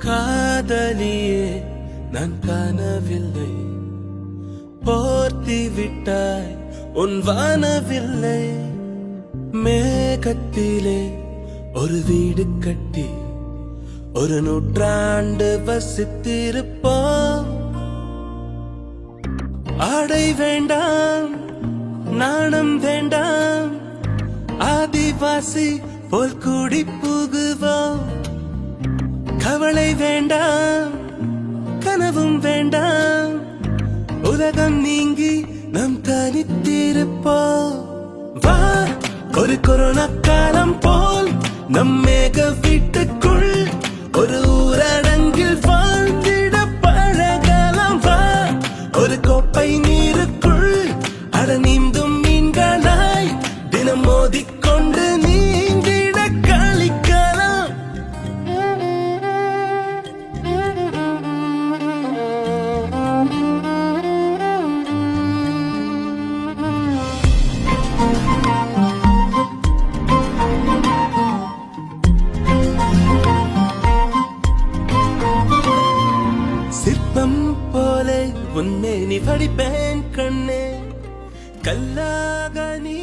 காதலியே நான் காணவில்லை, போர்த்தி விட்டாய் உன் வானவில்லை. மேகத்திலே ஒரு வீடு கட்டி ஒரு நூற்றாண்டு வசித்திருப்போம். ஆடை வேண்டாம், நாணம் வேண்டாம், ஆதிவாசி போல் கூடி புகுவோம். கவலை வேண்டாம், கனவும் வேண்டாம், உலகம் நீங்கி நம் தனித்திருப்போம். வா, ஒரு கொரோனா காலம் போல் நம் மேக வீட்டுக்குள் ஒரு ஊரடங்கில் வாழ்ந்திட பழகலாம். வா, ஒரு கோப்பை நீருக்குள் அட நீந்தும் மீன்களாய் தினம் மோதிக்கொண்டு நீந்திட கழிக்கலாம். சிற்பம் போலே உன்னை நீ படிப்பேன் கண்ணே, கல்லாக நீ